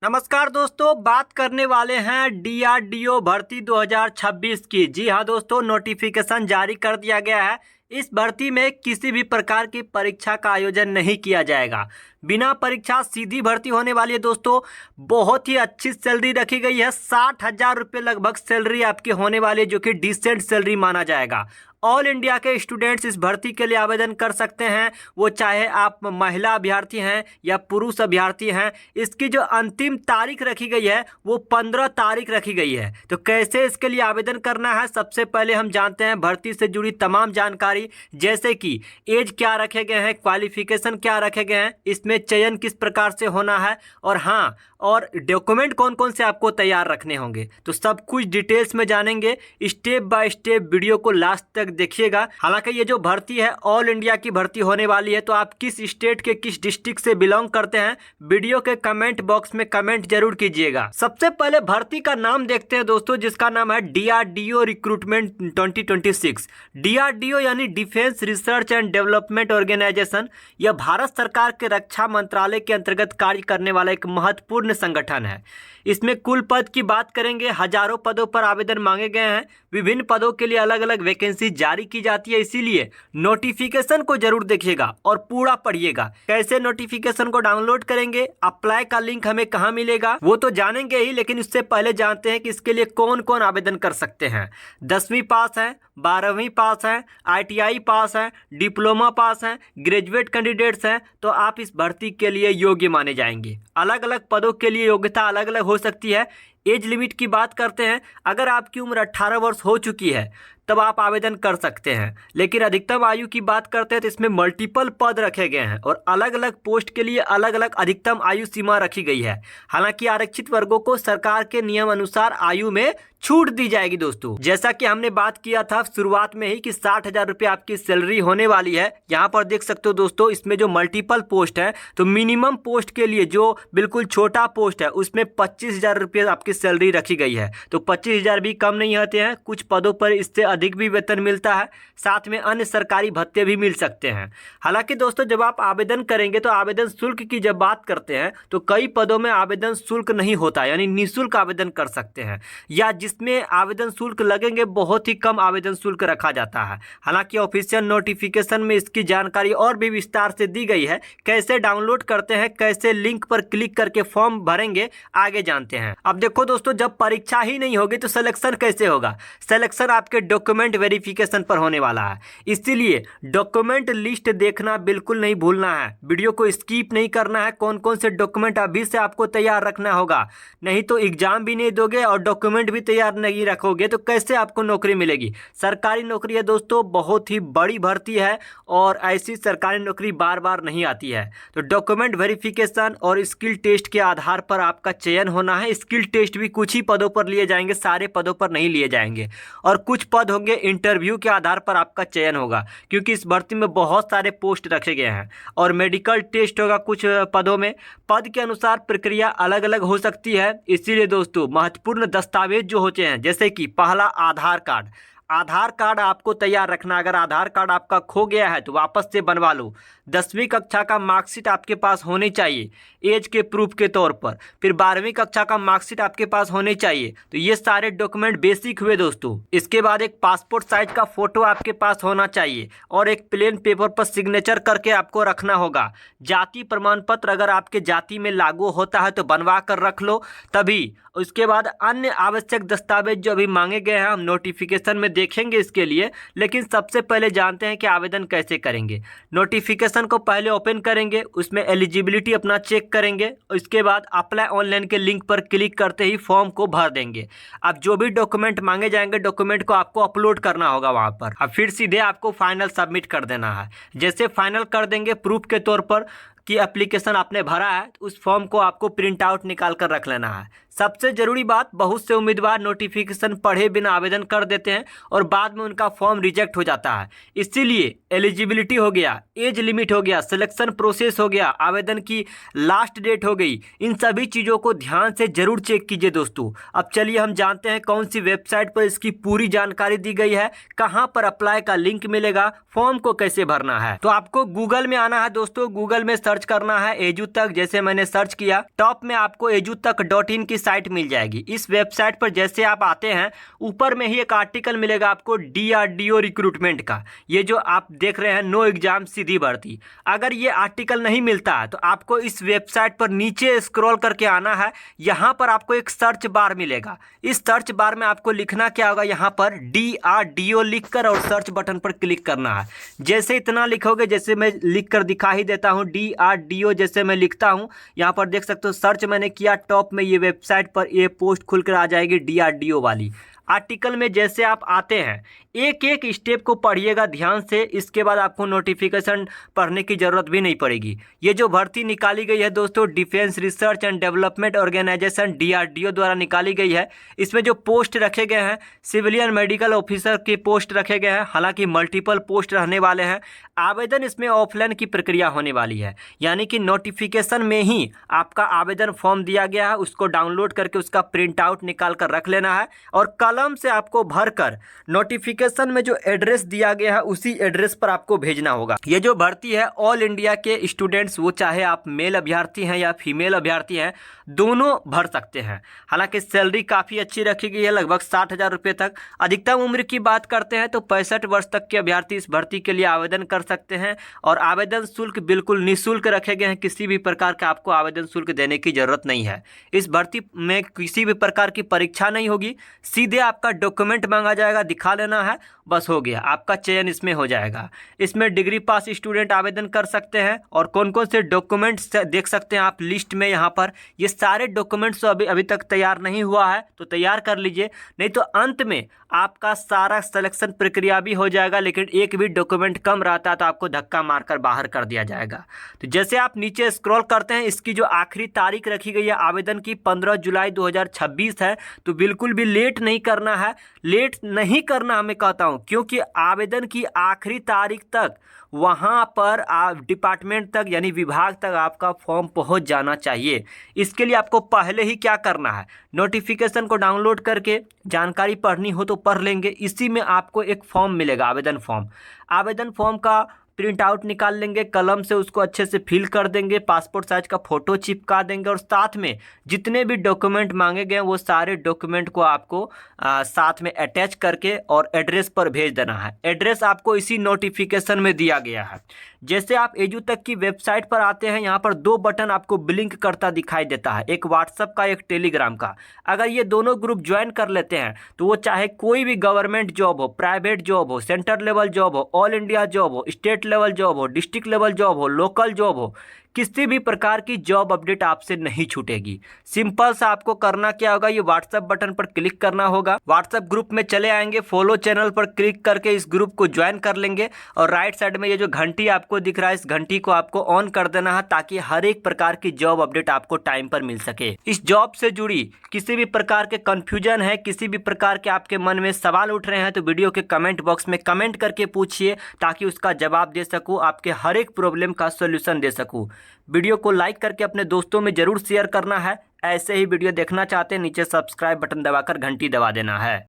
नमस्कार दोस्तों, बात करने वाले हैं डीआरडीओ भर्ती 2026 की। जी हाँ दोस्तों, नोटिफिकेशन जारी कर दिया गया है। इस भर्ती में किसी भी प्रकार की परीक्षा का आयोजन नहीं किया जाएगा। बिना परीक्षा सीधी भर्ती होने वाली है दोस्तों। बहुत ही अच्छी सैलरी रखी गई है। 60,000 रुपये लगभग सैलरी आपकी होने वाली है, जो कि डिसेंट सैलरी माना जाएगा। ऑल इंडिया के स्टूडेंट्स इस भर्ती के लिए आवेदन कर सकते हैं, वो चाहे आप महिला अभ्यर्थी हैं या पुरुष अभ्यर्थी हैं। इसकी जो अंतिम तारीख रखी गई है वो 15 तारीख रखी गई है। तो कैसे इसके लिए आवेदन करना है, सबसे पहले हम जानते हैं भर्ती से जुड़ी तमाम जानकारी, जैसे कि एज क्या रखे गए हैं, क्वालिफिकेशन क्या रखे गए हैं, इसमें चयन किस प्रकार से होना है, और हाँ, और डॉक्यूमेंट कौन कौन से आपको तैयार रखने होंगे। तो सब कुछ डिटेल्स में जानेंगे। स्टेप बाय स्टेप वीडियो को लास्ट तक देखिएगा। हालांकि ये जो भर्ती है ऑल इंडिया की भर्ती होने वाली है, तो आप किस स्टेट के किस डिस्ट्रिक्ट से बिलोंग करते हैं, वीडियो के कमेंट बॉक्स में कमेंट जरूर कीजिएगा। सबसे पहले भर्ती का नाम देखते हैं दोस्तों, जिसका नाम है डीआरडीओ रिक्रूटमेंट 2026। डीआरडीओ यानी defence research and development organisation. यह भारत सरकार के रक्षा मंत्रालय के अंतर्गत कार्य करने वाला एक महत्वपूर्ण संगठन है। इसमें कुल पद की बात करेंगे, हजारों पदों पर आवेदन मांगे गए हैं। विभिन्न पदों के लिए अलग अलग वैकेंसी जारी की जाती है, इसीलिए नोटिफिकेशन को जरूर देखिएगा और पूरा पढ़िएगा। कैसे नोटिफिकेशन को डाउनलोड करेंगे, अप्लाई का लिंक हमें कहाँ मिलेगा, वो तो जानेंगे ही, लेकिन उससे पहले जानते हैं कि इसके लिए कौन कौन आवेदन कर सकते हैं। 10वीं पास है, 12वीं पास है, ITI पास है, डिप्लोमा पास है, ग्रेजुएट कैंडिडेट्स हैं, तो आप इस भर्ती के लिए योग्य माने जाएंगे। अलग अलग पदों के लिए योग्यता अलग अलग हो सकती है। एज लिमिट की बात करते हैं, अगर आपकी उम्र 18 वर्ष हो चुकी है तब आप आवेदन कर सकते हैं। लेकिन अधिकतम आयु की बात करते हैं तो इसमें मल्टीपल पद रखे गए हैं और अलग अलग पोस्ट के लिए अलग अलग अधिकतम आयु सीमा रखी गई है। हालांकि आरक्षित वर्गों को सरकार के नियम अनुसार आयु में छूट दी जाएगी दोस्तों। जैसा कि हमने बात किया था शुरुआत में ही कि 60,000 रुपये आपकी सैलरी होने वाली है। यहाँ पर देख सकते हो दोस्तों, इसमें जो मल्टीपल पोस्ट है, तो मिनिमम पोस्ट के लिए जो बिल्कुल छोटा पोस्ट है उसमें 25,000 रुपये आपकी सैलरी रखी गई है। तो 25,000 भी कम नहीं होते हैं, कुछ पदों पर इससे अधिक भी वेतन मिलता है, साथ में अन्य सरकारी भत्ते भी मिल सकते हैं। हालांकि दोस्तों, जब आप आवेदन करेंगे तो आवेदन शुल्क की जब बात करते हैं तो कई पदों में आवेदन शुल्क नहीं होता, यानी निःशुल्क आवेदन कर सकते हैं, या जिसमें आवेदन शुल्क लगेंगे बहुत ही कम आवेदन शुल्क रखा जाता है। हालांकि ऑफिशियल नोटिफिकेशन में इसकी जानकारी और भी विस्तार से दी गई है। कैसे डाउनलोड करते हैं, कैसे लिंक पर क्लिक करके फॉर्म भरेंगे, आगे जानते हैं। अब देखो दोस्तों, जब परीक्षा ही नहीं होगी तो सिलेक्शन कैसे होगा। सिलेक्शन आपके डॉक्यूमेंट वेरिफिकेशन पर होने वाला है, इसीलिए डॉक्यूमेंट लिस्ट देखना बिल्कुल नहीं भूलना है। वीडियो को स्किप नहीं करना है। कौन कौन से डॉक्यूमेंट अभी से आपको तैयार रखना होगा, नहीं तो एग्जाम भी नहीं दोगे और डॉक्यूमेंट भी तैयार नहीं रखोगे तो कैसे आपको नौकरी मिलेगी। सरकारी नौकरी है दोस्तों, बहुत ही बड़ी भर्ती है और ऐसी सरकारी नौकरी बार बार नहीं आती है। तो डॉक्यूमेंट वेरिफिकेशन और स्किल टेस्ट के आधार पर आपका चयन होना है। स्किल टेस्ट भी कुछ ही पदों पर लिए जाएंगे, सारे पदों पर नहीं लिए जाएंगे, और कुछ पद होंगे इंटरव्यू के आधार पर आपका चयन होगा, क्योंकि इस भर्ती में बहुत सारे पोस्ट रखे गए हैं। और मेडिकल टेस्ट होगा कुछ पदों में। पद के अनुसार प्रक्रिया अलग अलग हो सकती है, इसीलिए दोस्तों महत्वपूर्ण दस्तावेज जो होते हैं, जैसे कि पहला आधार कार्ड। आधार कार्ड आपको तैयार रखना। अगर आधार कार्ड आपका खो गया है तो वापस से बनवा लो। 10वीं कक्षा का मार्कशीट आपके पास होनी चाहिए एज के प्रूफ के तौर पर। फिर 12वीं कक्षा का मार्कशीट आपके पास होनी चाहिए। तो ये सारे डॉक्यूमेंट बेसिक हुए दोस्तों। इसके बाद एक पासपोर्ट साइज का फोटो आपके पास होना चाहिए और एक प्लेन पेपर पर सिग्नेचर करके आपको रखना होगा। जाति प्रमाण पत्र अगर आपके जाति में लागू होता है तो बनवा कर रख लो तभी। उसके बाद अन्य आवश्यक दस्तावेज जो अभी मांगे गए हैं हम नोटिफिकेशन में देखेंगे इसके लिए, लेकिन सबसे पहले जानते हैं कि आवेदन कैसे करेंगे। नोटिफिकेशन को पहले ओपन करेंगे, उसमें एलिजिबिलिटी अपना चेक करेंगे, उसके बाद अप्लाई ऑनलाइन के लिंक पर क्लिक करते ही फॉर्म को भर देंगे। अब जो भी डॉक्यूमेंट मांगे जाएंगे, डॉक्यूमेंट को आपको अपलोड करना होगा वहाँ पर। अब फिर सीधे आपको फाइनल सबमिट कर देना है। जैसे फाइनल कर देंगे, प्रूफ के तौर पर कि एप्लीकेशन आपने भरा है, तो उस फॉर्म को आपको प्रिंट आउट निकाल कर रख लेना है। सबसे जरूरी बात, बहुत से उम्मीदवार नोटिफिकेशन पढ़े बिना आवेदन कर देते हैं और बाद में उनका फॉर्म रिजेक्ट हो जाता है। इसीलिए एलिजिबिलिटी हो गया, एज लिमिट हो गया, सिलेक्शन प्रोसेस हो गया, आवेदन की लास्ट डेट हो गई, इन सभी चीज़ों को ध्यान से जरूर चेक कीजिए दोस्तों। अब चलिए हम जानते हैं कौन सी वेबसाइट पर इसकी पूरी जानकारी दी गई है, कहाँ पर अप्लाई का लिंक मिलेगा, फॉर्म को कैसे भरना है। तो आपको गूगल में आना है दोस्तों, गूगल में सर्च करना है एजू तक। जैसे मैंने सर्च किया, टॉप में आपको edutech.in की साइट मिल जाएगी। इस वेबसाइट पर जैसे आप आते हैं, ऊपर में ही एक आर्टिकल मिलेगा आपको DRDO रिक्रूटमेंट का। ये जो आप देख रहे हैं, नो एग्जाम सीधी भर्ती। अगर ये आर्टिकल नहीं मिलता है तो आपको इस वेबसाइट पर नीचे स्क्रॉल करके आना है। यहाँ पर आपको एक सर्च बार मिलेगा। इस सर्च बार में आपको लिखना क्या होगा, यहाँ पर DRDO लिखकर और सर्च बटन पर क्लिक करना है। जैसे इतना लिखोगे, जैसे मैं लिख कर दिखा ही देता हूँ, DRDO जैसे मैं लिखता हूँ, यहाँ पर देख सकते हो सर्च मैंने किया, टॉप में ये वेबसाइट पर ये पोस्ट खुलकर आ जाएगी DRDO वाली। आर्टिकल में जैसे आप आते हैं, एक एक स्टेप को पढ़िएगा ध्यान से। इसके बाद आपको नोटिफिकेशन पढ़ने की ज़रूरत भी नहीं पड़ेगी। ये जो भर्ती निकाली गई है दोस्तों, defence research and development organisation DRDO द्वारा निकाली गई है। इसमें जो पोस्ट रखे गए हैं, सिविलियन मेडिकल ऑफिसर के पोस्ट रखे गए हैं। हालांकि मल्टीपल पोस्ट रहने वाले हैं। आवेदन इसमें ऑफलाइन की प्रक्रिया होने वाली है, यानी कि नोटिफिकेशन में ही आपका आवेदन फॉर्म दिया गया है, उसको डाउनलोड करके उसका प्रिंट आउट निकाल कर रख लेना है और कलम से आपको भरकर नोटिफिकेशन में जो एड्रेस दिया गया है उसी एड्रेस पर आपको भेजना होगा। ये जो भर्ती है ऑल इंडिया के स्टूडेंट्स, वो चाहे आप मेल अभ्यर्थी हैं या फीमेल अभ्यर्थी हैं, दोनों भर सकते हैं। हालांकि सैलरी काफ़ी अच्छी रखी गई है, लगभग 60,000 रुपये तक। अधिकतम उम्र की बात करते हैं तो 65 वर्ष तक के अभ्यर्थी इस भर्ती के लिए आवेदन कर सकते हैं और आवेदन शुल्क बिल्कुल निःशुल्क रखे गए हैं। किसी भी प्रकार का आपको आवेदन शुल्क देने की ज़रूरत नहीं है। इस भर्ती में किसी भी प्रकार की परीक्षा नहीं होगी, सीधे आपका डॉक्यूमेंट मांगा जाएगा, दिखा लेना है, बस हो गया, आपका चयन इसमें हो जाएगा। इसमें डिग्री पास स्टूडेंट आवेदन कर सकते हैं और कौन कौन से डॉक्यूमेंट्स देख सकते हैं आप लिस्ट में। यहाँ पर ये सारे डॉक्यूमेंट्स अभी तक तैयार नहीं हुआ है तो तैयार कर लीजिए, नहीं तो अंत में आपका सारा सिलेक्शन प्रक्रिया भी हो जाएगा, लेकिन एक भी डॉक्यूमेंट कम रहता है तो आपको धक्का मारकर बाहर कर दिया जाएगा। तो जैसे आप नीचे स्क्रॉल करते हैं, इसकी जो आखिरी तारीख रखी गई है आवेदन की 15 जुलाई 2026 है। तो बिल्कुल भी लेट नहीं करना है, लेट नहीं करना मैं कहता हूँ, क्योंकि आवेदन की आखिरी तारीख तक वहाँ पर आप डिपार्टमेंट तक यानी विभाग तक आपका फॉर्म पहुँच जाना चाहिए। इसके लिए आपको पहले ही क्या करना है, नोटिफिकेशन को डाउनलोड करके जानकारी पढ़नी हो तो पढ़ लेंगे। इसी में आपको एक फॉर्म मिलेगा, आवेदन फॉर्म। आवेदन फॉर्म का प्रिंट आउट निकाल लेंगे, कलम से उसको अच्छे से फिल कर देंगे, पासपोर्ट साइज का फ़ोटो चिपका देंगे और साथ में जितने भी डॉक्यूमेंट मांगे गए वो सारे डॉक्यूमेंट को आपको साथ में अटैच करके और एड्रेस पर भेज देना है। एड्रेस आपको इसी नोटिफिकेशन में दिया गया है। जैसे आप edutech की वेबसाइट पर आते हैं, यहाँ पर दो बटन आपको ब्लिंक करता दिखाई देता है, एक व्हाट्सएप का, एक टेलीग्राम का। अगर ये दोनों ग्रुप ज्वाइन कर लेते हैं तो वो चाहे कोई भी गवर्नमेंट जॉब हो, प्राइवेट जॉब हो, सेंटर लेवल जॉब हो, ऑल इंडिया जॉब हो, स्टेट लेवल जॉब हो, डिस्ट्रिक्ट लेवल जॉब हो, लोकल जॉब हो, किसी भी प्रकार की जॉब अपडेट आपसे नहीं छूटेगी। सिंपल सा आपको करना क्या होगा, ये व्हाट्सएप बटन पर क्लिक करना होगा, व्हाट्सएप ग्रुप में चले आएंगे, फॉलो चैनल पर क्लिक करके इस ग्रुप को ज्वाइन कर लेंगे और राइट साइड में ये जो घंटी आपको दिख रहा है, इस घंटी को आपको ऑन कर देना है ताकि हर एक प्रकार की जॉब अपडेट आपको टाइम पर मिल सके। इस जॉब से जुड़ी किसी भी प्रकार के कंफ्यूजन है, किसी भी प्रकार के आपके मन में सवाल उठ रहे हैं तो वीडियो के कमेंट बॉक्स में कमेंट करके पूछिए ताकि उसका जवाब दे सकूँ, आपके हर एक प्रॉब्लम का सोल्यूशन दे सकूँ। वीडियो को लाइक करके अपने दोस्तों में ज़रूर शेयर करना है। ऐसे ही वीडियो देखना चाहते हैं, नीचे सब्सक्राइब बटन दबाकर घंटी दबा देना है।